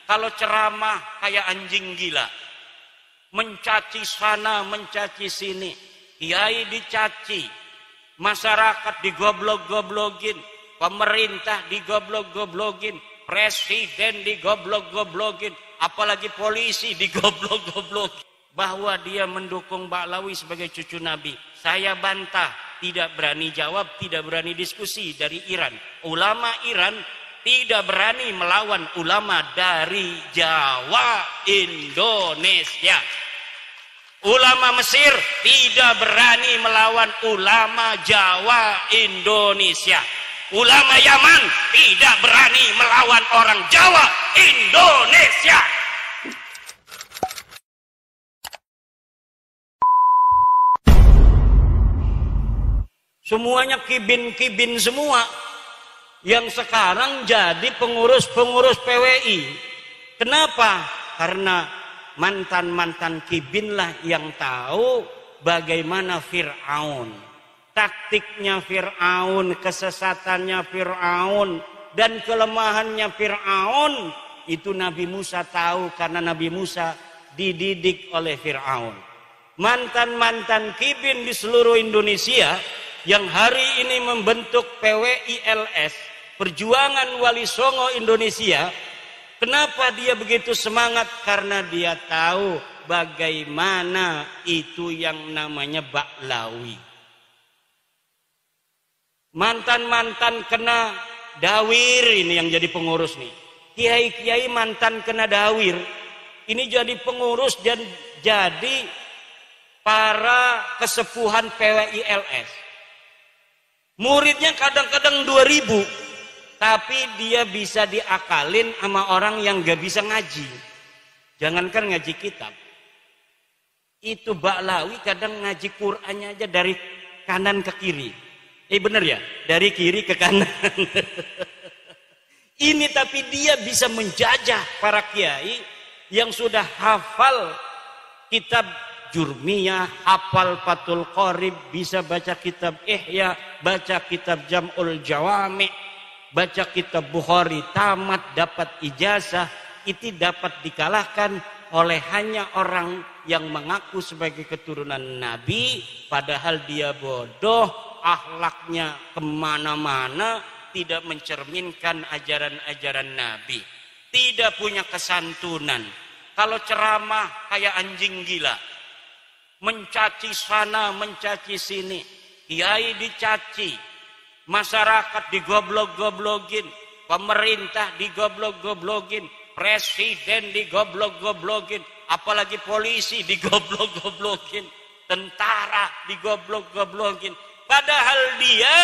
Kalau ceramah kayak anjing gila. Mencaci sana, mencaci sini. Kiai dicaci. Masyarakat digoblok-goblokin. Pemerintah digoblok-goblokin. Presiden digoblok-goblokin. Apalagi polisi digoblok-goblokin. Bahwa dia mendukung Ba'lawi sebagai cucu Nabi. Saya bantah. Tidak berani jawab, tidak berani diskusi dari Iran. Ulama Iran tidak berani melawan ulama dari Jawa, Indonesia. Ulama Mesir tidak berani melawan ulama Jawa, Indonesia. Ulama Yaman tidak berani melawan orang Jawa, Indonesia. Semuanya kibin-kibin semua yang sekarang jadi pengurus-pengurus PWI. Kenapa? Karena mantan-mantan kibinlah yang tahu bagaimana Fir'aun. Taktiknya Fir'aun, kesesatannya Fir'aun, dan kelemahannya Fir'aun. Itu Nabi Musa tahu karena Nabi Musa dididik oleh Fir'aun. Mantan-mantan kibin di seluruh Indonesia yang hari ini membentuk PWILS, Perjuangan Wali Songo Indonesia. Kenapa dia begitu semangat? Karena dia tahu bagaimana itu yang namanya Ba'lawi. Mantan-mantan kena dawir ini yang jadi pengurus nih. Kiai-kiai mantan kena dawir ini jadi pengurus dan jadi para kesepuhan PWILS. Muridnya kadang-kadang 2000, tapi dia bisa diakalin sama orang yang gak bisa ngaji. Jangankan ngaji kitab. Itu Ba'lawi kadang ngaji Qur'annya aja dari kanan ke kiri. Bener ya? Dari kiri ke kanan. Ini tapi dia bisa menjajah para kiai yang sudah hafal kitab Jurmiyah, hafal Fathul Qorib, bisa baca kitab Ihya, baca kitab Jam'ul Jawami', baca kitab Bukhari, tamat, dapat ijazah. Itu dapat dikalahkan oleh hanya orang yang mengaku sebagai keturunan Nabi, padahal dia bodoh, akhlaknya kemana-mana, tidak mencerminkan ajaran-ajaran Nabi, tidak punya kesantunan. Kalau ceramah kayak anjing gila, mencaci sana, mencaci sini. Kiai dicaci, masyarakat digoblok-goblokin, pemerintah digoblok-goblokin, presiden digoblok-goblokin, apalagi polisi digoblok-goblokin, tentara digoblok-goblokin. Padahal dia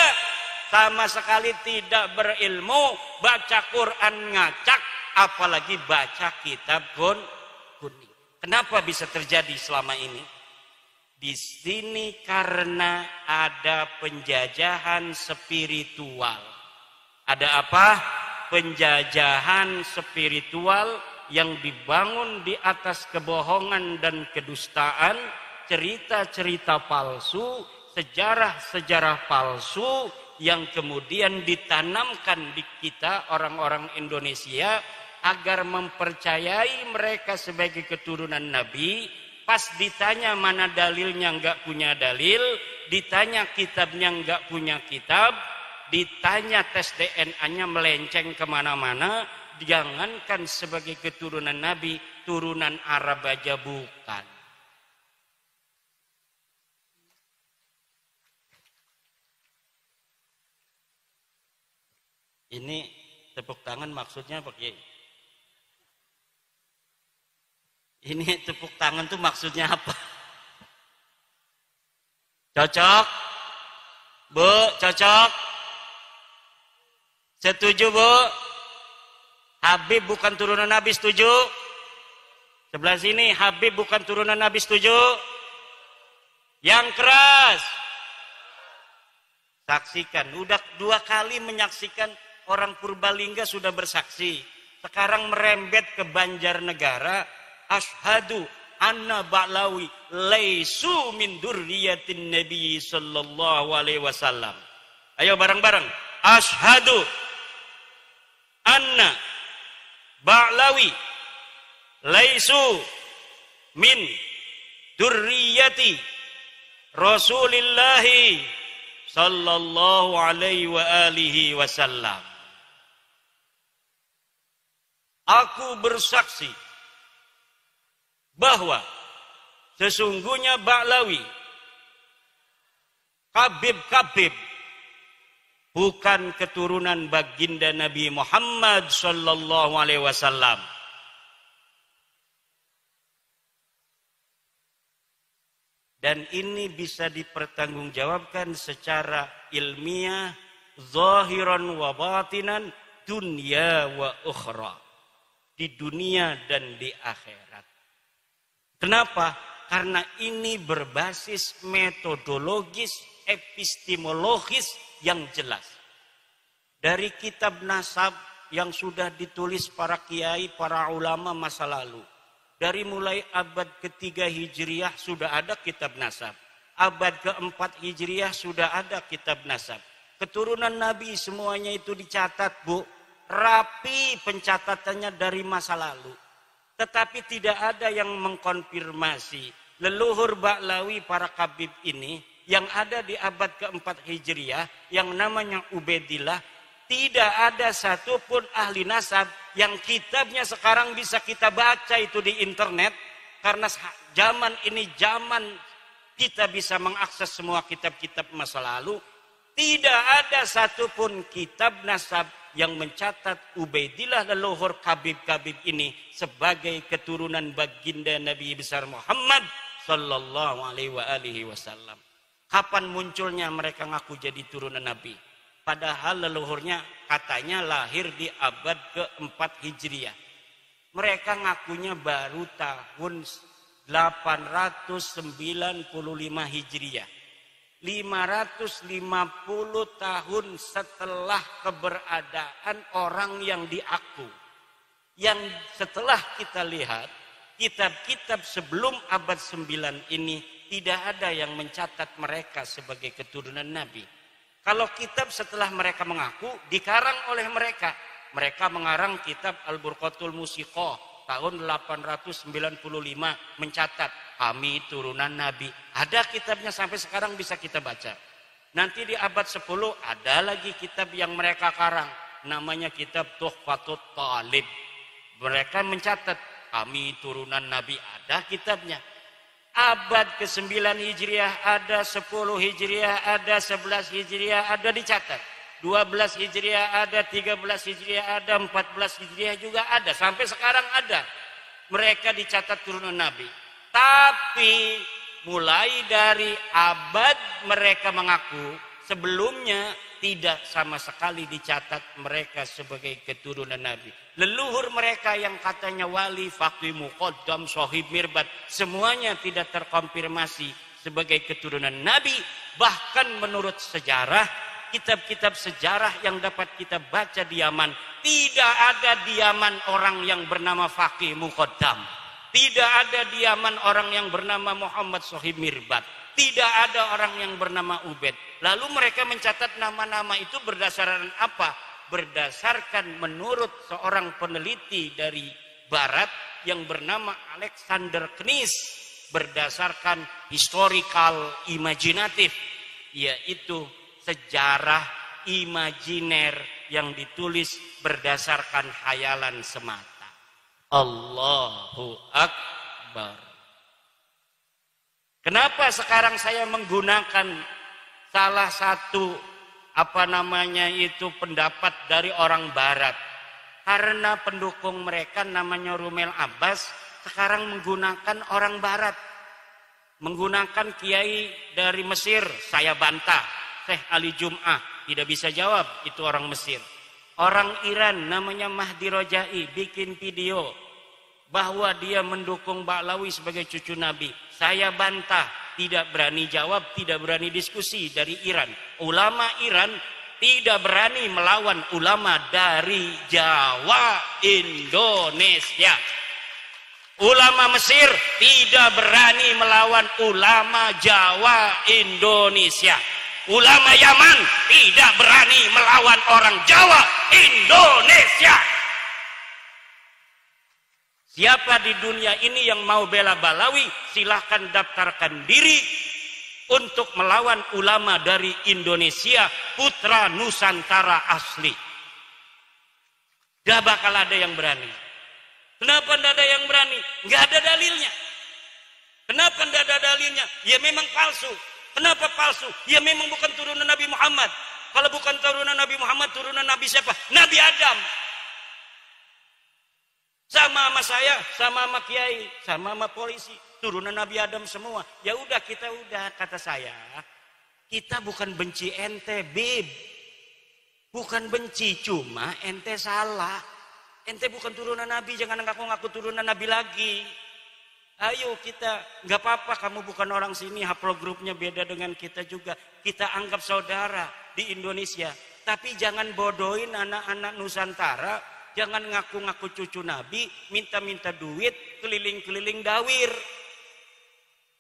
sama sekali tidak berilmu, baca Quran ngacak, apalagi baca kitab kuning. Kenapa bisa terjadi selama ini? Di sini karena ada penjajahan spiritual. Ada apa? Penjajahan spiritual yang dibangun di atas kebohongan dan kedustaan, cerita-cerita palsu, sejarah-sejarah palsu yang kemudian ditanamkan di kita orang-orang Indonesia agar mempercayai mereka sebagai keturunan Nabi. Pas ditanya mana dalilnya nggak punya dalil, ditanya kitabnya nggak punya kitab, ditanya tes DNA-nya melenceng kemana-mana. Jangankan sebagai keturunan Nabi, turunan Arab aja bukan. Ini tepuk tangan maksudnya apa, Kiai? Ini tepuk tangan tuh maksudnya apa? Cocok? Bu, cocok? Setuju, Bu? Habib bukan turunan Nabi, setuju? Sebelah sini, Habib bukan turunan Nabi, setuju? Yang keras. Saksikan. Udah 2 kali menyaksikan, orang Purbalingga sudah bersaksi. Sekarang merembet ke Banjarnegara. Ashhadu anna Ba'lawi laisu min durriyatin Nabi sallallahu alaihi wasallam. Ayo bareng-bareng. Ashhadu anna Ba'lawi laisu min durriyati Rasulillahi sallallahu alaihi wa alihi wasallam. Aku bersaksi bahwa sesungguhnya Ba'lawi, Kabib-kabib, bukan keturunan baginda Nabi Muhammad sallallahu alaihi wasallam. Dan ini bisa dipertanggungjawabkan secara ilmiah, zahiran wa batinan, dunia wa ukhra. Di dunia dan di akhirat. Kenapa? Karena ini berbasis metodologis, epistemologis yang jelas. Dari kitab nasab yang sudah ditulis para kiai, para ulama masa lalu. Dari mulai abad ketiga Hijriah sudah ada kitab nasab. Abad keempat Hijriah sudah ada kitab nasab. Keturunan Nabi semuanya itu dicatat, Bu. Rapi pencatatannya dari masa lalu. Tetapi tidak ada yang mengkonfirmasi leluhur Ba'lawi para kabib ini yang ada di abad keempat Hijriah yang namanya Ubaidillah. Tidak ada satupun ahli nasab yang kitabnya sekarang bisa kita baca itu di internet. Karena zaman ini zaman kita bisa mengakses semua kitab-kitab masa lalu. Tidak ada satupun kitab nasab yang mencatat Ubaidillah leluhur kabib-kabib ini sebagai keturunan baginda Nabi besar Muhammad sallallahu alaihi wasallam. Kapan munculnya mereka ngaku jadi turunan Nabi? Padahal leluhurnya katanya lahir di abad keempat Hijriah. Mereka ngakunya baru tahun 895 Hijriah. 550 tahun setelah keberadaan orang yang diaku. Yang setelah kita lihat, kitab-kitab sebelum abad 9 ini tidak ada yang mencatat mereka sebagai keturunan Nabi. Kalau kitab setelah mereka mengaku, dikarang oleh mereka. Mereka mengarang kitab Al-Burqatul Musiqah tahun 895 mencatat kami turunan Nabi. Ada kitabnya sampai sekarang bisa kita baca. Nanti di abad 10 ada lagi kitab yang mereka karang. Namanya kitab Tuhfatut Talib. Mereka mencatat kami turunan Nabi. Ada kitabnya. Abad ke-9 Hijriah ada, 10 Hijriah ada, 11 Hijriah ada dicatat. 12 Hijriah ada, 13 Hijriah ada, 14 Hijriah juga ada. Sampai sekarang ada. Mereka dicatat turunan Nabi. Tapi mulai dari abad mereka mengaku, sebelumnya tidak sama sekali dicatat mereka sebagai keturunan Nabi. Leluhur mereka yang katanya wali, faqih, muqaddam, sahib, mirbat, semuanya tidak terkonfirmasi sebagai keturunan Nabi. Bahkan menurut sejarah, kitab-kitab sejarah yang dapat kita baca di Yaman, tidak ada di Yaman orang yang bernama faqih, muqaddam. Tidak ada di Yaman orang yang bernama Muhammad sahib, mirbat. Tidak ada orang yang bernama Ubaid. Lalu mereka mencatat nama-nama itu berdasarkan apa? Berdasarkan menurut seorang peneliti dari Barat yang bernama Alexander Knies. Berdasarkan historical imajinatif. Yaitu sejarah imajiner yang ditulis berdasarkan khayalan semata. Allahu Akbar. Kenapa sekarang saya menggunakan salah satu pendapat dari orang Barat? Karena pendukung mereka namanya Rumel Abbas sekarang menggunakan orang Barat, menggunakan kiai dari Mesir. Saya bantah, Syekh Ali Jum'ah tidak bisa jawab, itu orang Mesir. Orang Iran namanya Mahdi Rojai bikin video bahwa dia mendukung Ba'lawi sebagai cucu Nabi. Saya bantah, tidak berani jawab, tidak berani diskusi dari Iran. Ulama Iran tidak berani melawan ulama dari Jawa, Indonesia. Ulama Mesir tidak berani melawan ulama Jawa, Indonesia. Ulama Yaman tidak berani melawan orang Jawa, Indonesia. Siapa di dunia ini yang mau bela Balawi, silahkan daftarkan diri untuk melawan ulama dari Indonesia, putra Nusantara asli. Gak bakal ada yang berani. Kenapa tidak ada yang berani? Gak ada dalilnya. Kenapa tidak ada dalilnya? Ya memang palsu. Kenapa palsu? Ya memang bukan turunan Nabi Muhammad. Kalau bukan turunan Nabi Muhammad, turunan Nabi siapa? Nabi Adam. Sama sama saya, sama sama kiai, sama sama polisi, turunan Nabi Adam semua. Ya udah, kita udah, kata saya, kita bukan benci ente, Bib. Bukan benci, cuma ente salah. Ente bukan turunan Nabi, jangan ngaku-ngaku turunan Nabi lagi. Ayo kita, nggak apa-apa kamu bukan orang sini, haplogrupnya beda dengan kita juga. Kita anggap saudara di Indonesia. Tapi jangan bodohin anak-anak Nusantara. Jangan ngaku-ngaku cucu Nabi, minta-minta duit, keliling-keliling dawir.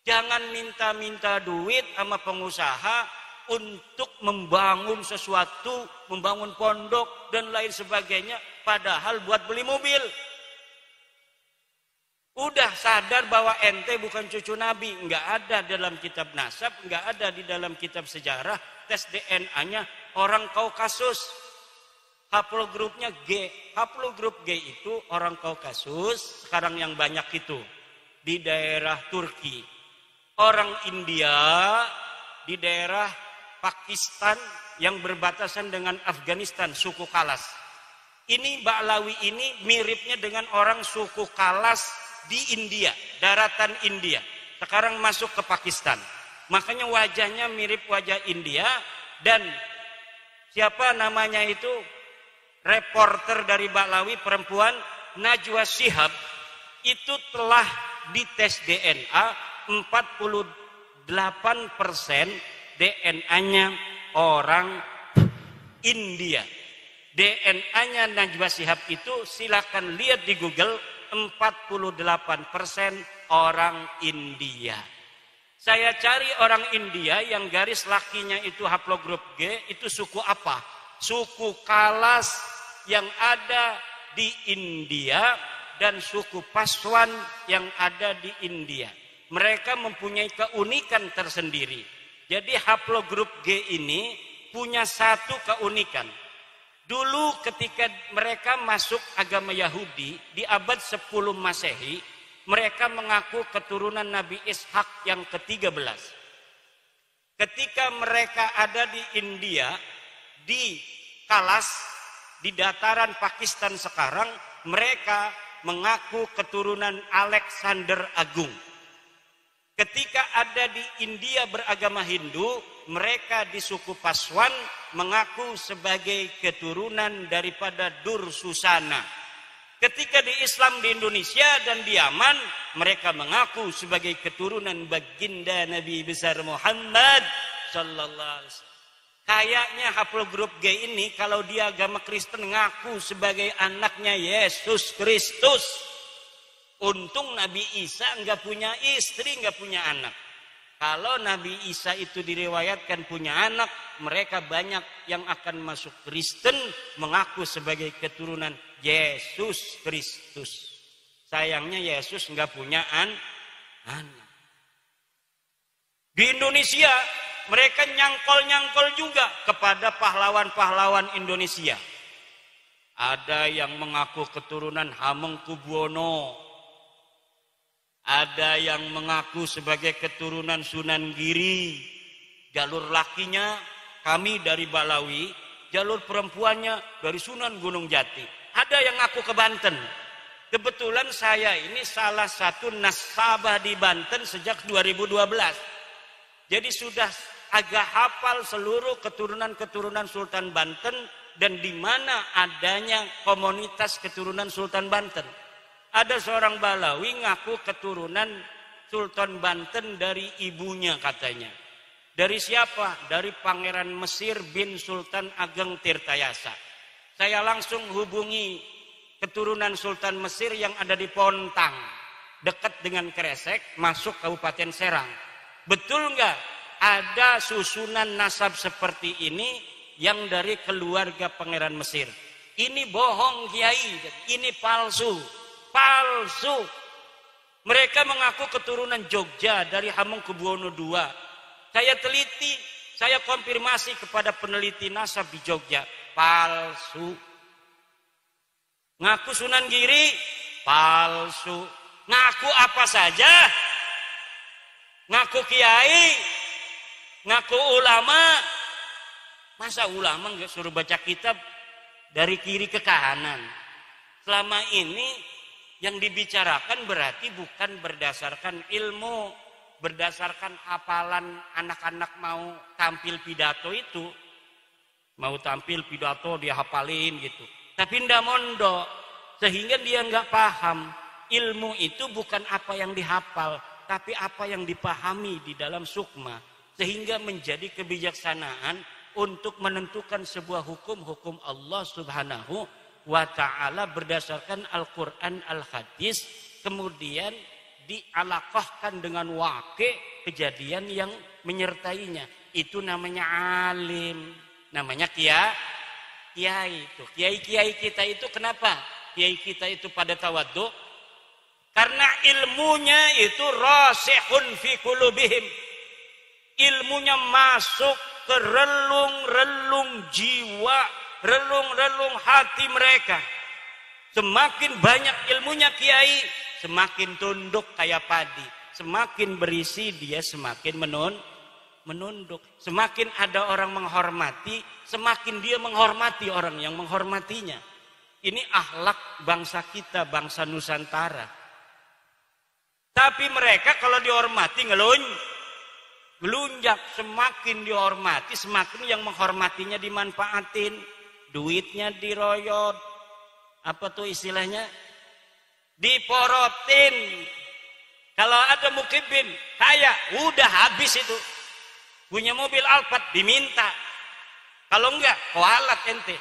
Jangan minta-minta duit sama pengusaha untuk membangun sesuatu, membangun pondok dan lain sebagainya, padahal buat beli mobil. Udah sadar bahwa ente bukan cucu Nabi, nggak ada dalam kitab nasab, nggak ada di dalam kitab sejarah, tes DNA-nya orang Kaukasus. Haplogrupnya G. Haplogrup G itu orang Kaukasus, sekarang yang banyak itu di daerah Turki. Orang India di daerah Pakistan yang berbatasan dengan Afghanistan, suku Kalas. Ini Ba'lawi ini miripnya dengan orang suku Kalas di India, daratan India. Sekarang masuk ke Pakistan. Makanya wajahnya mirip wajah India. Dan siapa namanya itu? Reporter dari Ba'lawi perempuan, Najwa Shihab, itu telah dites DNA 48% DNA-nya orang India. DNA-nya Najwa Shihab itu silakan lihat di Google, 48% orang India. Saya cari orang India yang garis lakinya itu haplogrup G, itu suku apa? Suku Kalas yang ada di India dan suku Paswan yang ada di India. Mereka mempunyai keunikan tersendiri. Jadi haplogrup G ini punya satu keunikan. Dulu ketika mereka masuk agama Yahudi di abad 10 Masehi, mereka mengaku keturunan Nabi Ishak yang ke-13. Ketika mereka ada di India, di Kalas, di dataran Pakistan sekarang, mereka mengaku keturunan Alexander Agung. Ketika ada di India beragama Hindu, mereka di suku Paswan mengaku sebagai keturunan daripada Dursusana. Ketika di Islam di Indonesia dan di Yaman, mereka mengaku sebagai keturunan baginda Nabi besar Muhammad sallallahu alaihi wasallam. Kayaknya haplogrup G ini kalau dia agama Kristen ngaku sebagai anaknya Yesus Kristus. Untung Nabi Isa nggak punya istri, nggak punya anak. Kalau Nabi Isa itu diriwayatkan punya anak, mereka banyak yang akan masuk Kristen mengaku sebagai keturunan Yesus Kristus. Sayangnya Yesus nggak punya anak. Di Indonesia mereka nyangkol-nyangkol juga kepada pahlawan-pahlawan Indonesia. Ada yang mengaku keturunan Hamengkubuwono. Ada yang mengaku sebagai keturunan Sunan Giri. Jalur lakinya kami dari Ba'lawi, jalur perempuannya dari Sunan Gunung Jati. Ada yang ngaku ke Banten. Kebetulan saya ini salah satu nasabah di Banten sejak 2012. Jadi sudah agak hafal seluruh keturunan-keturunan Sultan Banten dan di mana adanya komunitas keturunan Sultan Banten. Ada seorang Ba'lawi ngaku keturunan Sultan Banten dari ibunya katanya. Dari siapa? Dari Pangeran Mesir bin Sultan Ageng Tirtayasa. Saya langsung hubungi keturunan Sultan Mesir yang ada di Pontang, dekat dengan Kresek, masuk Kabupaten Serang. Betul nggak ada susunan nasab seperti ini yang dari keluarga Pangeran Mesir? Ini bohong Kiai, ini palsu. palsu. Mereka mengaku keturunan Jogja dari Hamengkubuwono II. Saya teliti, saya konfirmasi kepada peneliti nasab di Jogja, palsu. Ngaku Sunan Giri, palsu. Ngaku apa saja, ngaku kiai, ngaku ulama. Masa ulama nggak suruh baca kitab dari kiri ke kanan? Selama ini yang dibicarakan berarti bukan berdasarkan ilmu, berdasarkan hafalan anak-anak mau tampil pidato itu. Mau tampil pidato dia hafalin gitu. Tapi ndak mondok, sehingga dia nggak paham. Ilmu itu bukan apa yang dihafal, tapi apa yang dipahami di dalam sukma. Sehingga menjadi kebijaksanaan untuk menentukan sebuah hukum Allah Subhanahu wa ta'ala berdasarkan Al-Quran Al-Hadis, kemudian dialaqahkan dengan waqi' kejadian yang menyertainya. Itu namanya alim, namanya kiai itu. Kiai-kiai kita itu kenapa? Kiai kita itu pada tawadhu? Karena ilmunya itu rasihun fi qulubihim. Ilmunya masuk ke relung-relung jiwa, relung-relung hati mereka. Semakin banyak ilmunya kiai, semakin tunduk kayak padi. Semakin berisi dia semakin menunduk. Semakin ada orang menghormati, semakin dia menghormati orang yang menghormatinya. Ini akhlak bangsa kita, bangsa Nusantara. Tapi mereka kalau dihormati ngelunjak, semakin dihormati, semakin yang menghormatinya dimanfaatin, duitnya diroyot, apa tuh istilahnya, diporotin. Kalau ada mukibin kaya, udah habis itu. Punya mobil Alphard diminta, kalau enggak kualat ente.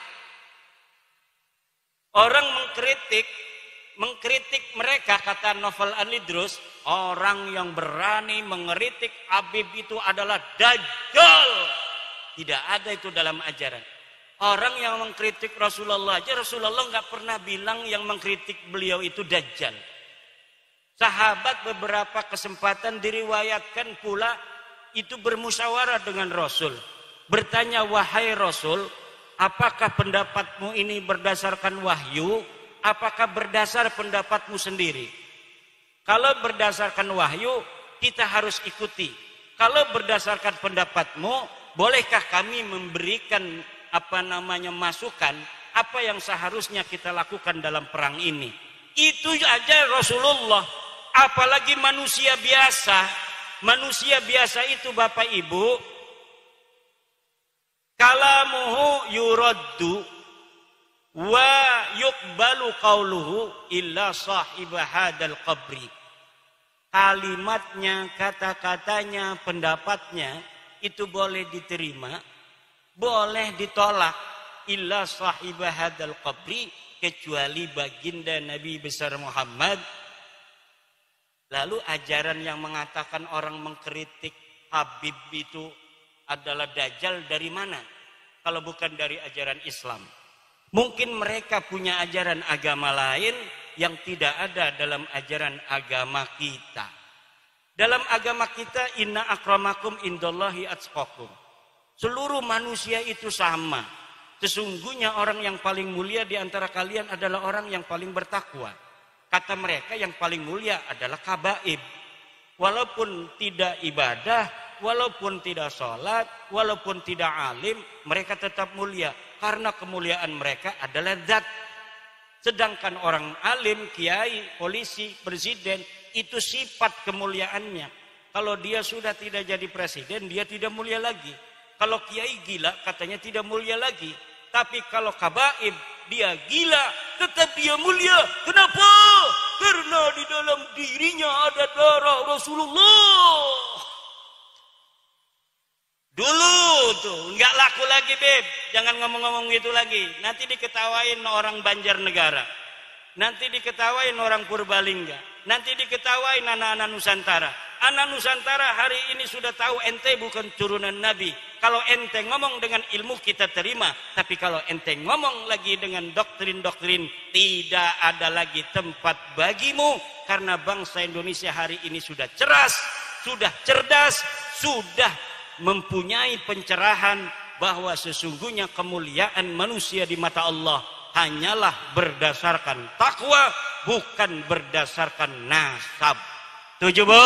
Orang mengkritik mereka, kata Novel Anidrus, orang yang berani mengkritik Habib itu adalah dajjal. Tidak ada itu dalam ajaran. Orang yang mengkritik Rasulullah aja, Rasulullah nggak pernah bilang yang mengkritik beliau itu dajjal. Sahabat beberapa kesempatan diriwayatkan pula itu bermusyawarah dengan Rasul. Bertanya, wahai Rasul, apakah pendapatmu ini berdasarkan wahyu? Apakah berdasar pendapatmu sendiri? Kalau berdasarkan wahyu, kita harus ikuti. Kalau berdasarkan pendapatmu, bolehkah kami memberikan masukan apa yang seharusnya kita lakukan dalam perang ini? Itu aja Rasulullah. Apalagi manusia biasa. Manusia biasa itu Bapak Ibu, kalamuhu yuraddu wa yuqbalu qauluhu illa sahib hadal qabri. Kalimatnya, kata-katanya, pendapatnya itu boleh diterima, boleh ditolak, illa sahib hadal qabri, kecuali baginda Nabi besar Muhammad. Lalu ajaran yang mengatakan orang mengkritik Habib itu adalah dajjal dari mana? Kalau bukan dari ajaran Islam. Mungkin mereka punya ajaran agama lain yang tidak ada dalam ajaran agama kita. Dalam agama kita, inna akramakum indallahi atqakum. Seluruh manusia itu sama. Sesungguhnya orang yang paling mulia di antara kalian adalah orang yang paling bertakwa. Kata mereka yang paling mulia adalah kabaib. Walaupun tidak ibadah, walaupun tidak sholat, walaupun tidak alim, mereka tetap mulia. Karena kemuliaan mereka adalah zat. Sedangkan orang alim, kiai, polisi, presiden, itu sifat kemuliaannya. Kalau dia sudah tidak jadi presiden, dia tidak mulia lagi. Kalau kiai gila, katanya tidak mulia lagi. Tapi kalau kabaib, dia gila, tetap dia mulia. Kenapa? Karena di dalam dirinya ada darah Rasulullah. Dulu tuh, nggak laku lagi, Beb. Jangan ngomong-ngomong gitu lagi. Nanti diketawain orang Banjarnegara. Nanti diketawain orang Purbalingga. Nanti diketawain anak-anak Nusantara. Anak Nusantara hari ini sudah tahu ente bukan turunan Nabi. Kalau ente ngomong dengan ilmu kita terima, tapi kalau ente ngomong lagi dengan doktrin-doktrin, tidak ada lagi tempat bagimu, karena bangsa Indonesia hari ini sudah cerdas, sudah mempunyai pencerahan bahwa sesungguhnya kemuliaan manusia di mata Allah hanyalah berdasarkan takwa, bukan berdasarkan nasab. Setuju, Bu?